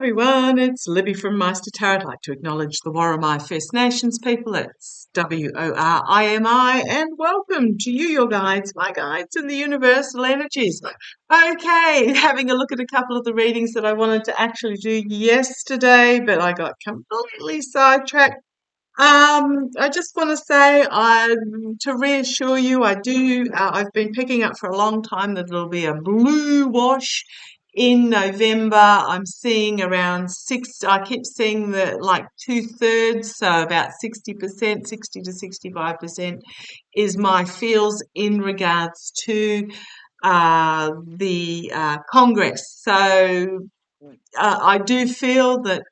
Everyone, it's Libby from Maighstirtarot. I'd like to acknowledge the Worimi First Nations people. It's WORIMI, and welcome to you, your guides, my guides, and the universal energies. Okay, having a look at a couple of the readings that I wanted to actually do yesterday, but I got completely sidetracked. I just want to say, to reassure you, I've been picking up for a long time that it'll be a blue wash in November. I'm seeing around I keep seeing the like 2/3, so about 60%, 60 to 65% is my feels in regards to the Congress. So I do feel that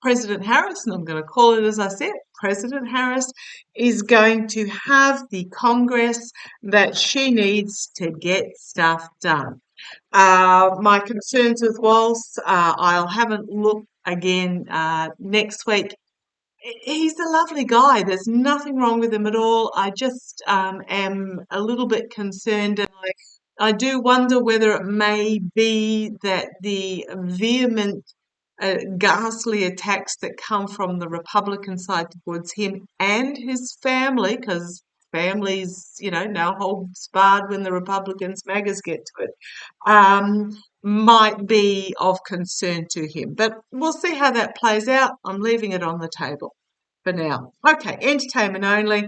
President Harris, and I'm going to call it as I said, President Harris is going to have the Congress that she needs to get stuff done. My concerns with Walsh, I'll have a look again next week. He's a lovely guy. There's nothing wrong with him at all. I just am a little bit concerned, and I do wonder whether it may be that the vehement, ghastly attacks that come from the Republican side towards him and his family, because families, no holds barred when the Republicans, MAGAs get to it, might be of concern to him. But we'll see how that plays out. I'm leaving it on the table for now. Okay, entertainment only.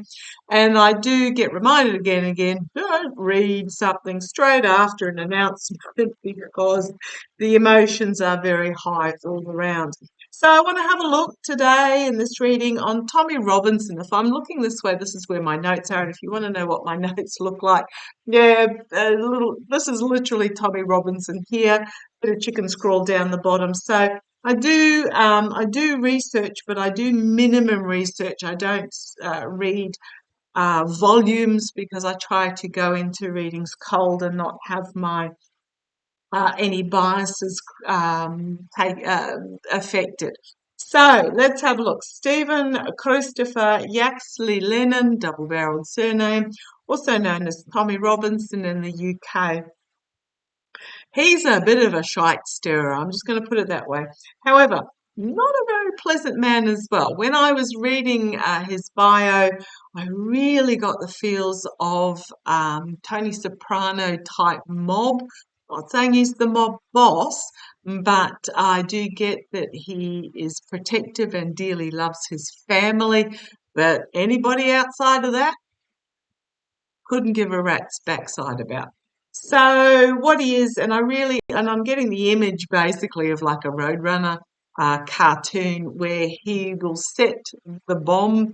And I do get reminded again and again, don't read something straight after an announcement because the emotions are very high all around. So I want to have a look today in this reading on Tommy Robinson. If I'm looking this way, this is where my notes are. And if you want to know what my notes look like, this is literally Tommy Robinson here. Bit of chicken scrawl down the bottom. So I do research, but I do minimum research. I don't read volumes because I try to go into readings cold and not have my any biases affected. So let's have a look. Stephen Christopher Yaxley-Lennon, double-barreled surname, also known as Tommy Robinson in the UK. He's a bit of a shite stirrer, I'm just going to put it that way. However, not a very pleasant man as well. When I was reading his bio, I really got the feels of Tony Soprano type mob. Not saying he's the mob boss, but I do get that he is protective and dearly loves his family. But anybody outside of that couldn't give a rat's backside about. So what he is, and I'm getting the image basically of like a Roadrunner cartoon where he will set the bomb.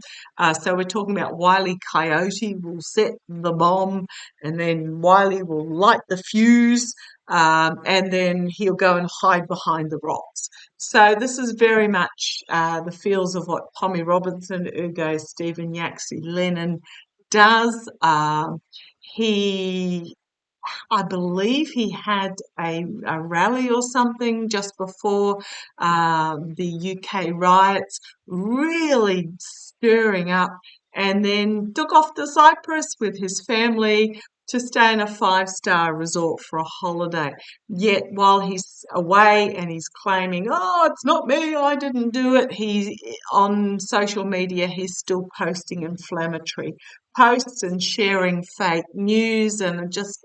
So we're talking about Wile E. Coyote will set the bomb, and then Wiley will light the fuse, and then he'll go and hide behind the rocks. So this is very much the feels of what Tommy Robinson, ergo Stephen Yaxley-Lennon, does. He I believe he had a rally or something just before the UK riots, really stirring up, and then took off to Cyprus with his family to stay in a 5-star resort for a holiday. Yet while he's away and he's claiming, oh, it's not me, I didn't do it, on social media, he's still posting inflammatory posts and sharing fake news and just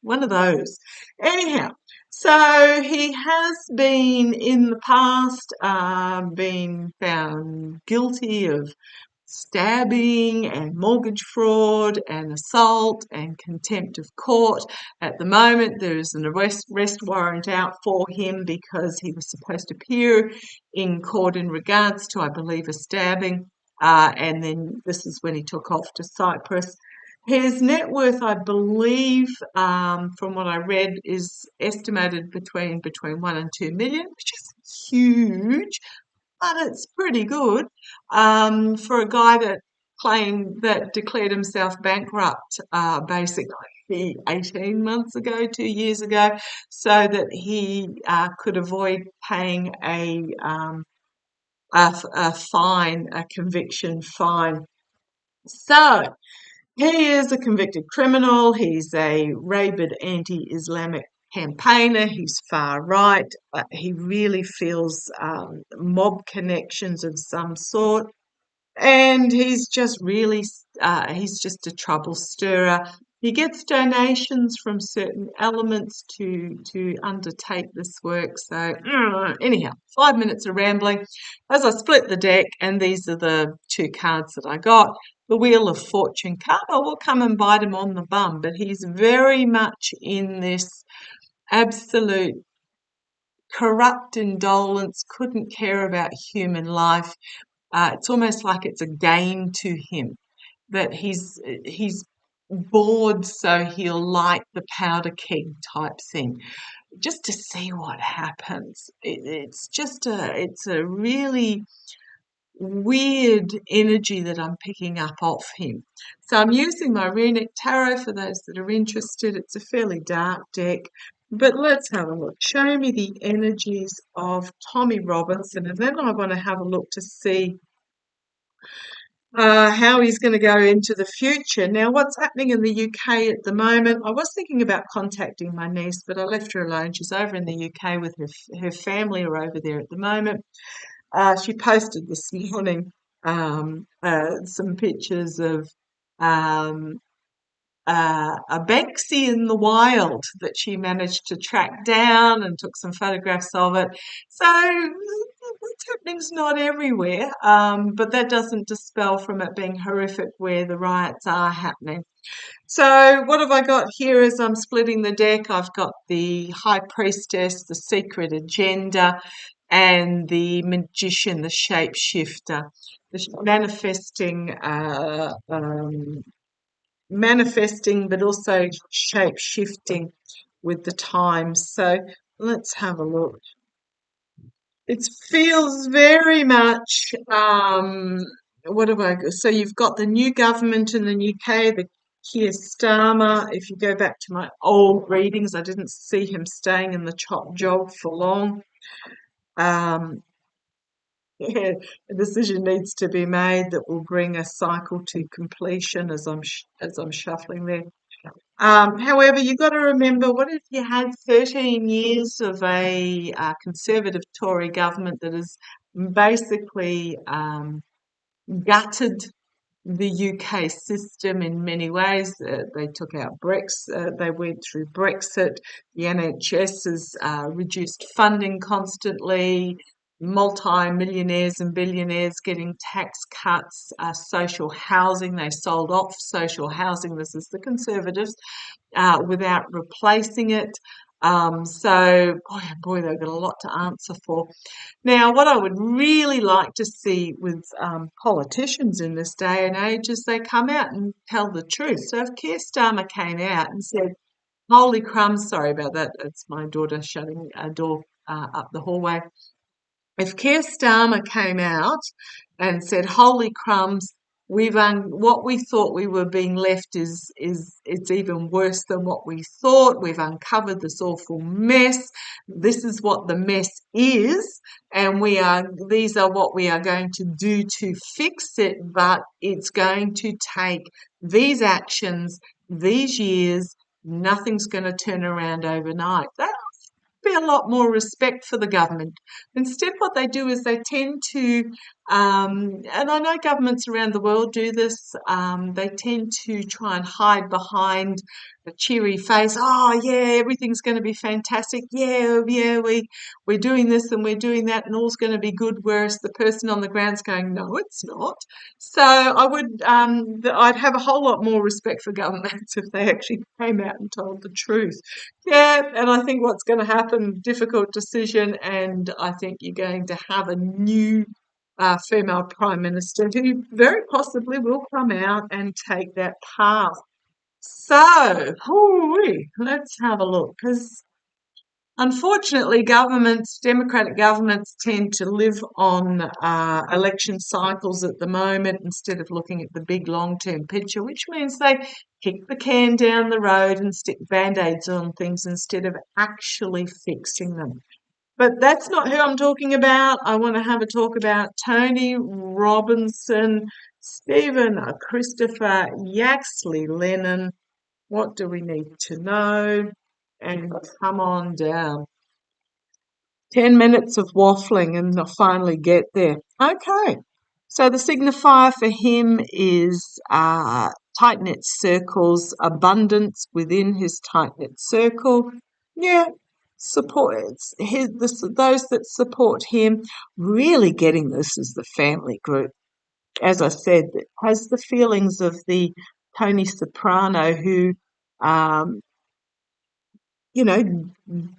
one of those. Anyhow, so he has been in the past been found guilty of stabbing and mortgage fraud and assault and contempt of court. At the moment, there is an arrest warrant out for him because he was supposed to appear in court in regards to, I believe, a stabbing. And then this is when he took off to Cyprus. His net worth, I believe, from what I read, is estimated between 1 and 2 million, which is huge, but it's pretty good for a guy that declared himself bankrupt, basically 18 months ago, 2 years ago, so that he could avoid paying a fine, a conviction fine. So he is a convicted criminal. He's a rabid anti-Islamic campaigner, he's far right, he really feels mob connections of some sort. And he's just really, he's just a trouble stirrer. He gets donations from certain elements to undertake this work. So anyhow, 5 minutes of rambling. As I split the deck, and these are the two cards that I got. The Wheel of Fortune karma will come and bite him on the bum, but he's very much in this absolute corrupt indolence, couldn't care about human life. It's almost like it's a game to him that he's bored, so he'll light the powder keg type thing, just to see what happens. It's a really weird energy that I'm picking up off him. So I'm using my runic tarot for those that are interested. It's a fairly dark deck. But let's have a look. Show me the energies of Tommy Robinson, and then I want to have a look to see how he's going to go into the future. Now, what's happening in the UK at the moment? I was thinking about contacting my niece, but I left her alone. She's over in the UK with her family are over there at the moment. She posted this morning some pictures of um, a Banksy in the wild that she managed to track down and took some photographs of it. So what's happening's not everywhere, but that doesn't dispel from it being horrific where the riots are happening. So what have I got here as I'm splitting the deck? I've got the High Priestess, the Secret Agenda, and the Magician, the Shapeshifter. Manifesting, but also shape shifting with the times. So let's have a look. It feels very much, what do I go? So you've got the new government in the UK, the Keir Starmer. If you go back to my old readings, I didn't see him staying in the chop job for long. A decision needs to be made that will bring a cycle to completion as I'm shuffling there. However, you've got to remember, what if you had 13 years of a Conservative Tory government that has basically gutted the UK system in many ways. They took out Brexit, they went through Brexit, the NHS has reduced funding constantly, multi-millionaires and billionaires getting tax cuts, social housing, they sold off social housing, this is the Conservatives, without replacing it. So, boy, oh boy, they've got a lot to answer for. Now, what I would really like to see with politicians in this day and age is they come out and tell the truth. So if Keir Starmer came out and said, holy crumbs, sorry about that, it's my daughter shutting a door up the hallway. If Keir Starmer came out and said, holy crumbs, what we thought we were being left is it's even worse than what we thought. We've uncovered this awful mess. This is what the mess is, and these are what we are going to do to fix it, but it's going to take these actions, these years. Nothing's going to turn around overnight. That be a lot more respect for the government. Instead, what they do is they tend to, and I know governments around the world do this, they tend to try and hide behind a cheery face. Oh, yeah, everything's going to be fantastic. Yeah, we're doing this and we're doing that and all's going to be good, whereas the person on the ground's going, no, it's not. So I'd have a whole lot more respect for governments if they actually came out and told the truth. Yeah, and I think what's going to happen, difficult decision, and I think you're going to have a new female Prime Minister who very possibly will come out and take that path. So, let's have a look, because unfortunately democratic governments tend to live on election cycles at the moment instead of looking at the big long-term picture, which means they kick the can down the road and stick band-aids on things instead of actually fixing them. But that's not who I'm talking about. I want to have a talk about Tony Robinson, Stephen Christopher, Yaxley-Lennon. What do we need to know? and come on down. 10 minutes of waffling and I'll finally get there. Okay. So the signifier for him is tight-knit circles, abundance within his tight-knit circle. Yeah, support those that support him. Really getting this is the family group. As I said, it has the feelings of the Tony Soprano who um,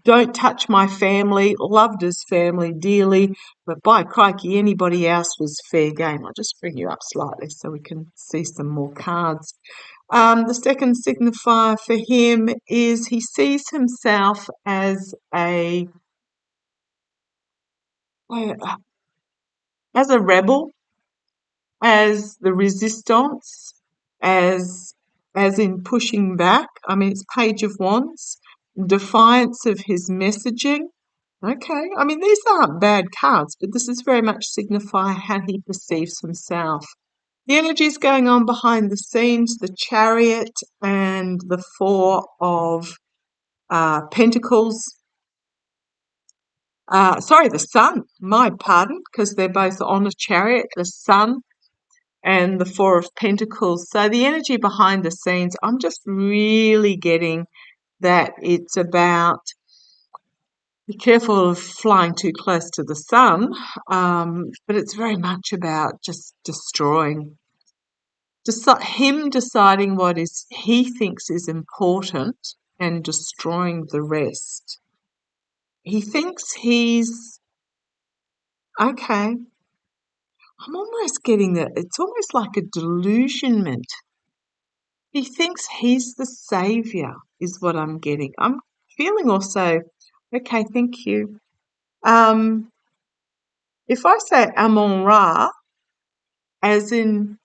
don't touch my family, loved his family dearly, but by crikey, anybody else was fair game. I'll just bring you up slightly so we can see some more cards. The second signifier for him is he sees himself as a rebel, as the resistance, as as in pushing back. I mean, it's Page of Wands, defiance of his messaging. Okay, I mean, these aren't bad cards, but this is very much signify how he perceives himself. The energies going on behind the scenes, the Chariot and the Four of Pentacles. Sorry, the Sun, my pardon, because they're both on a chariot, the Sun and the Four of Pentacles. So the energy behind the scenes, I'm just really getting that it's about be careful of flying too close to the sun, but it's very much about just destroying. Him deciding what is he thinks is important and destroying the rest. He thinks he's okay. I'm almost getting that. It's almost like a delusionment. He thinks he's the savior, is what I'm getting. I'm feeling also, okay, thank you. If I say Amon Ra, as in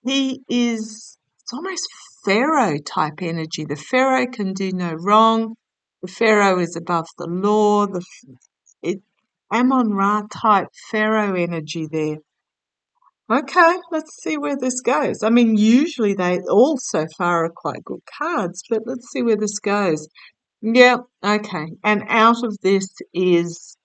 it's almost Pharaoh type energy. The Pharaoh can do no wrong. The Pharaoh is above the law. Amon Ra type Pharaoh energy there. Okay, let's see where this goes. I mean, usually they all so far are quite good cards, but let's see where this goes. Yeah, okay. And out of this is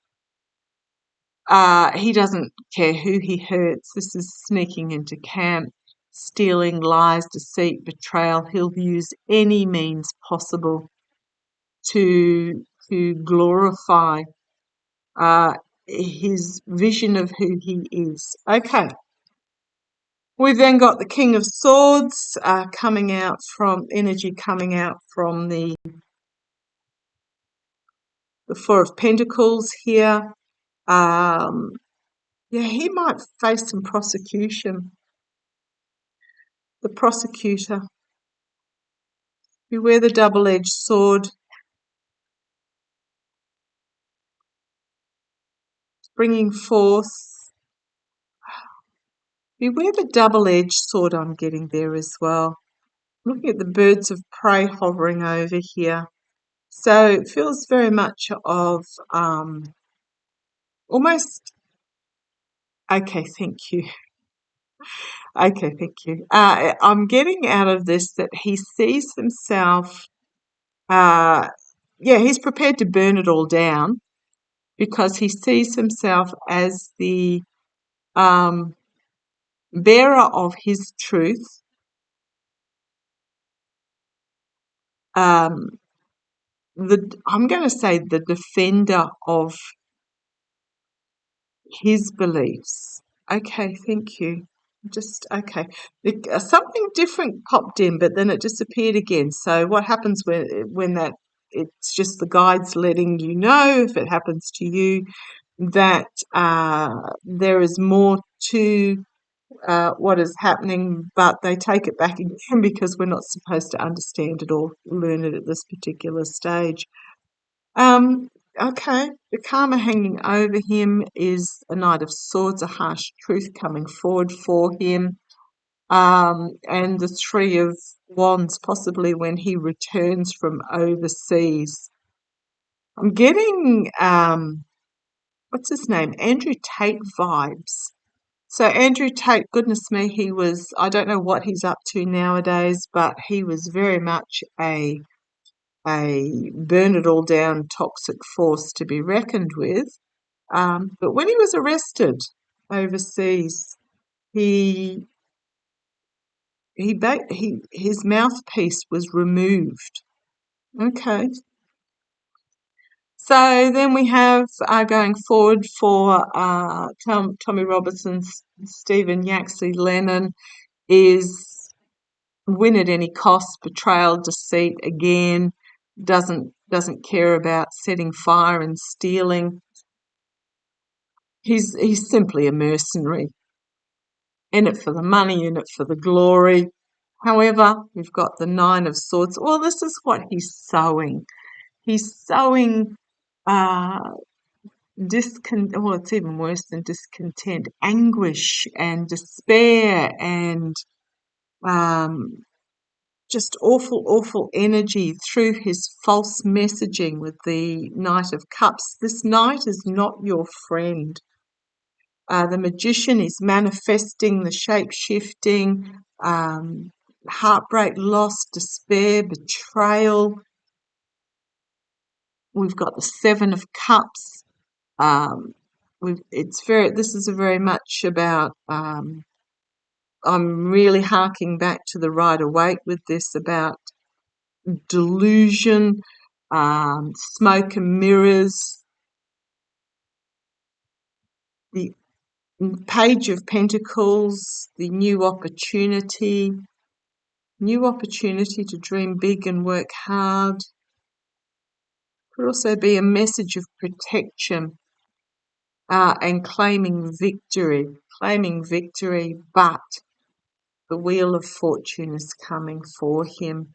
he doesn't care who he hurts. This is sneaking into camp, stealing, lies, deceit, betrayal. He'll use any means possible to glorify uh, his vision of who he is. Okay. We've then got the King of Swords coming out from the Four of Pentacles here. Yeah, he might face some prosecution. The prosecutor. Beware the double-edged sword. Bringing forth. Beware the double-edged sword I'm getting there as well. Looking at the birds of prey hovering over here. So it feels very much of almost, okay, thank you. Okay, thank you. I'm getting out of this that he sees himself, he's prepared to burn it all down because he sees himself as the bearer of his truth, I'm going to say the defender of his beliefs. Okay, thank you. Just okay. Something different popped in, but then it disappeared again. So what happens when that? It's just the guides letting you know if it happens to you that there is more to what is happening, but they take it back again because we're not supposed to understand it or learn it at this particular stage. Okay, the karma hanging over him is a Knight of Swords, a harsh truth coming forward for him, and the Three of Wands, possibly when he returns from overseas. I'm getting, what's his name? Andrew Tate vibes. So Andrew Tate, goodness me, I don't know what he's up to nowadays, but he was very much a a burn it all down toxic force to be reckoned with. But when he was arrested overseas, he his mouthpiece was removed. Okay. So then we have going forward for Tommy Robinson's Stephen Yaxley-Lennon is win at any cost, betrayal, deceit again, doesn't care about setting fire and stealing. He's simply a mercenary, in it for the money, in it for the glory. However, we've got the Nine of Swords. Well, this is what he's sowing. He's sowing well, it's even worse than discontent, anguish and despair and just awful, awful energy through his false messaging with the Knight of Cups. This knight is not your friend. The magician is manifesting the shape-shifting, heartbreak, loss, despair, betrayal. We've got the Seven of Cups. This is very much about, I'm really harking back to the Rider-Waite with this, about delusion, smoke and mirrors, the Page of Pentacles, the new opportunity to dream big and work hard. Could also be a message of protection and claiming victory, but the Wheel of Fortune is coming for him.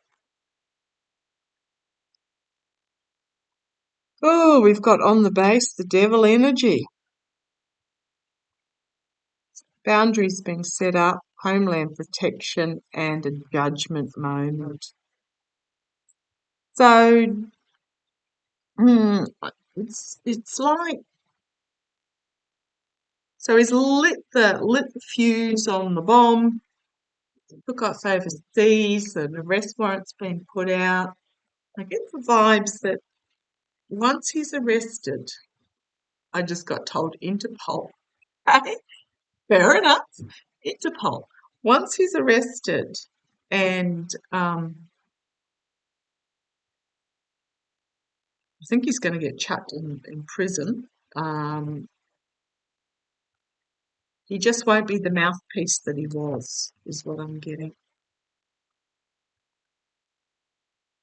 Oh, we've got on the base the Devil energy. Boundaries being set up, homeland protection, and a judgment moment. So it's like, so he's lit the fuse on the bomb, took us overseas, and an arrest warrant's been put out. I get the vibes that once he's arrested, I just got told Interpol. Okay, fair enough. Interpol. Once he's arrested and I think he's going to get chucked in prison. He just won't be the mouthpiece that he was, is what I'm getting.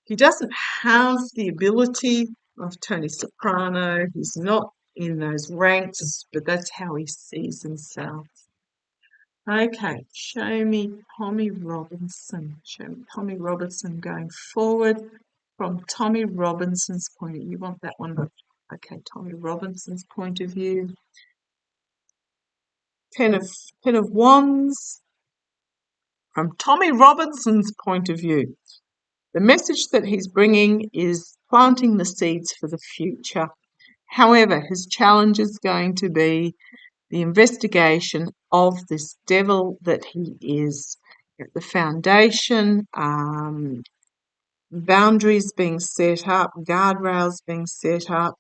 He doesn't have the ability of Tony Soprano. He's not in those ranks, but that's how he sees himself. Okay, show me Tommy Robinson. Show me Tommy Robinson going forward from Tommy Robinson's point of view. You want that one? Okay, Tommy Robinson's point of view. Ten of Wands. From Tommy Robinson's point of view, the message that he's bringing is planting the seeds for the future. However, his challenge is going to be the investigation of this devil that he is. The foundation, boundaries being set up, guardrails being set up.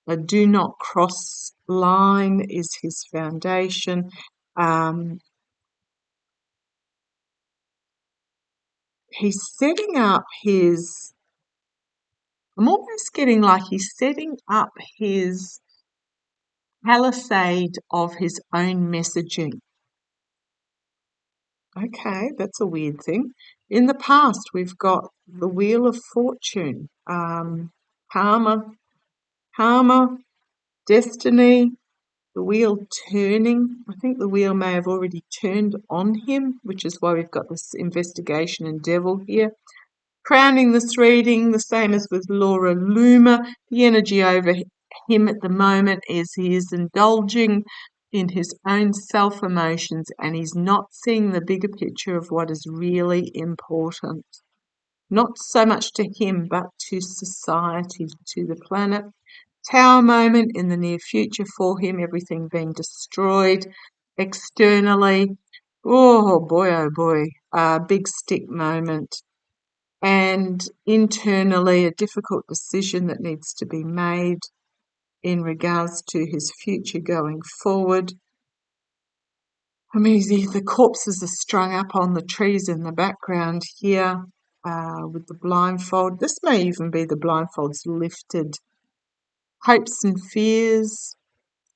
A do not cross line is his foundation. He's setting up his, I'm almost getting like he's setting up his palisade of his own messaging. Okay, that's a weird thing. In the past, we've got the Wheel of Fortune, karma, destiny, the wheel turning. I think the wheel may have already turned on him, which is why we've got this investigation and devil here. Crowning this reading, the same as with Laura Loomer, the energy over him at the moment is he is indulging in his own self-emotions and he's not seeing the bigger picture of what is really important. Not so much to him, but to society, to the planet. Tower moment in the near future for him, everything being destroyed externally. Oh boy, big stick moment. and internally a difficult decision that needs to be made in regards to his future going forward. I mean, the corpses are strung up on the trees in the background here with the blindfold. This may even be the blindfolds lifted. Hopes and fears.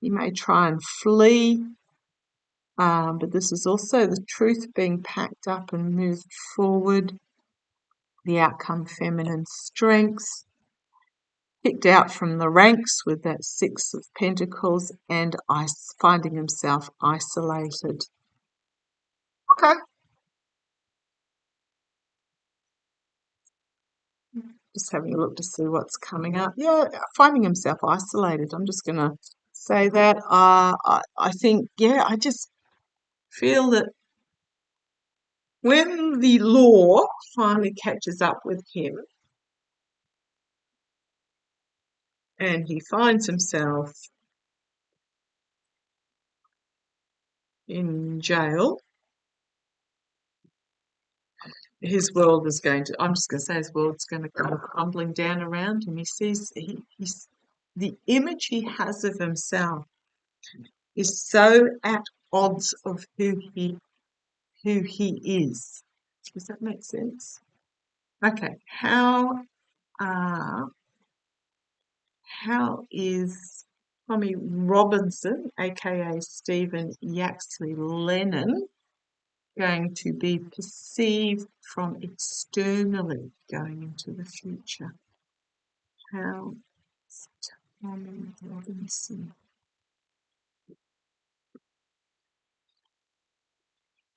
He may try and flee, but this is also the truth being packed up and moved forward. The outcome, feminine strengths. Picked out from the ranks with that Six of Pentacles and finding himself isolated. Okay. Just having a look to see what's coming up. Yeah, finding himself isolated. I'm just going to say that. I think, yeah, I just feel that when the law finally catches up with him and he finds himself in jail, his world is going to, I'm just going to say his world's going to come crumbling down around him. He sees, he's, the image he has of himself is so at odds of who he is. Does that make sense? Okay, how is Tommy Robinson, aka Stephen Yaxley-Lennon, going to be perceived from externally going into the future? How is Tommy Robinson?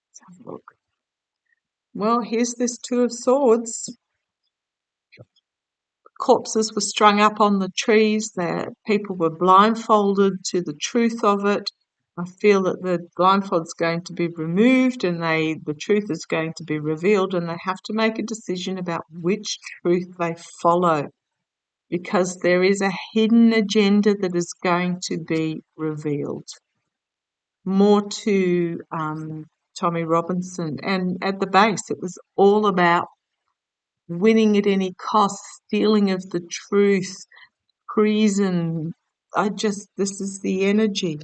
Let's have a look. Well, here's this Two of Swords. Corpses were strung up on the trees. That people were blindfolded to the truth of it. I feel that the blindfold's going to be removed and the truth is going to be revealed, and they have to make a decision about which truth they follow, because there is a hidden agenda that is going to be revealed. More to Tommy Robinson, and at the base it was all about winning at any cost, stealing of the truth, treason. This is the energy.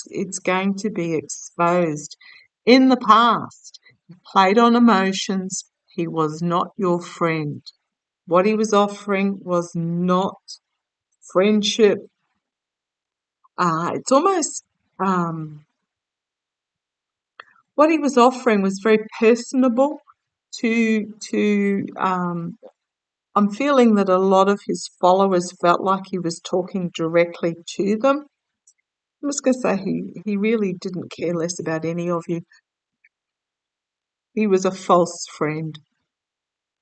It's going to be exposed. In the past, he played on emotions. He was not your friend. What he was offering was not friendship. It's almost what he was offering was very personable to I'm feeling that a lot of his followers felt like he was talking directly to them. I'm just going to say he really didn't care less about any of you. He was a false friend.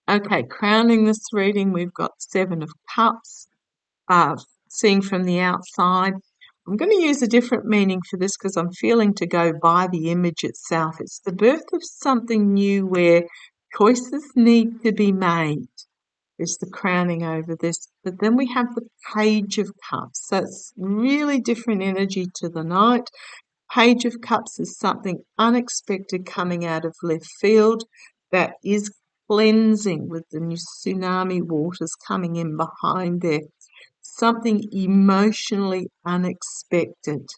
Okay, crowning this reading, we've got Seven of Cups, seeing from the outside. I'm going to use a different meaning for this because I'm feeling to go by the image itself. It's the birth of something new where choices need to be made. Is the crowning over this. But then we have the Page of Cups. So it's really different energy to the Knight. Page of Cups is something unexpected coming out of left field that is cleansing with the new tsunami waters coming in behind there. Something emotionally unexpected.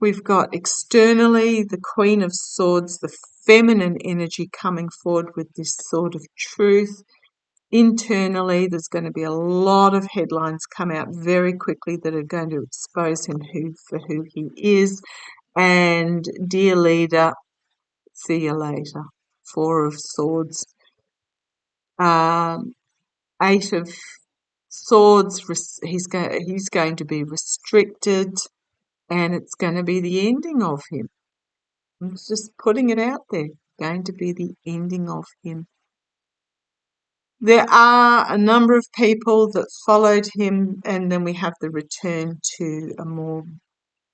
We've got externally the Queen of Swords, the feminine energy coming forward with this sword of truth. Internally, there's going to be a lot of headlines come out very quickly that are going to expose him for who he is. And dear leader, see you later. Four of Swords. Eight of Swords, he's going to be restricted, and it's going to be the ending of him. I'm just putting it out there. Going to be the ending of him. There are a number of people that followed him, and then we have the return to a more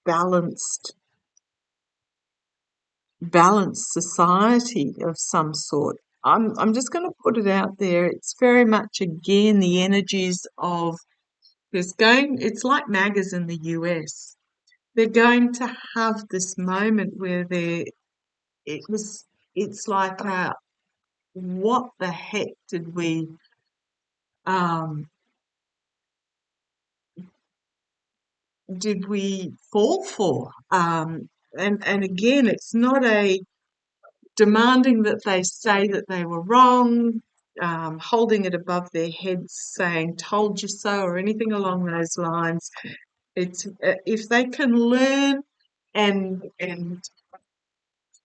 balanced society of some sort. I'm just going to put it out there. It's very much again the energies of it's like MAGAs in the US. They're going to have this moment where it's like what the heck um, did we fall for? And again, it's not a demanding that they say that they were wrong, holding it above their heads, saying "told you so" or anything along those lines. It's if they can learn and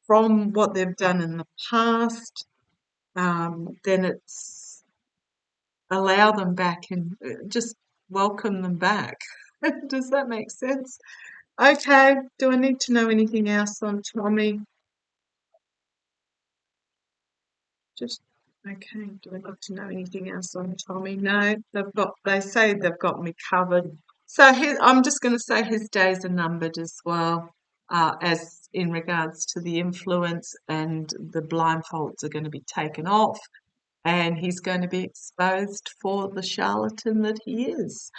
from what they've done in the past, then it's allow them back and just welcome them back. Does that make sense? Okay. Do I need to know anything else on Tommy? Just okay. Do I need to know anything else on Tommy? No, they say they've got me covered. So I'm just going to say his days are numbered as well, as in regards to the influence, and the blindfolds are going to be taken off, and he's going to be exposed for the charlatan that he is.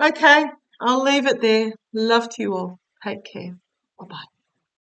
Okay, I'll leave it there. Love to you all. Take care. Bye bye.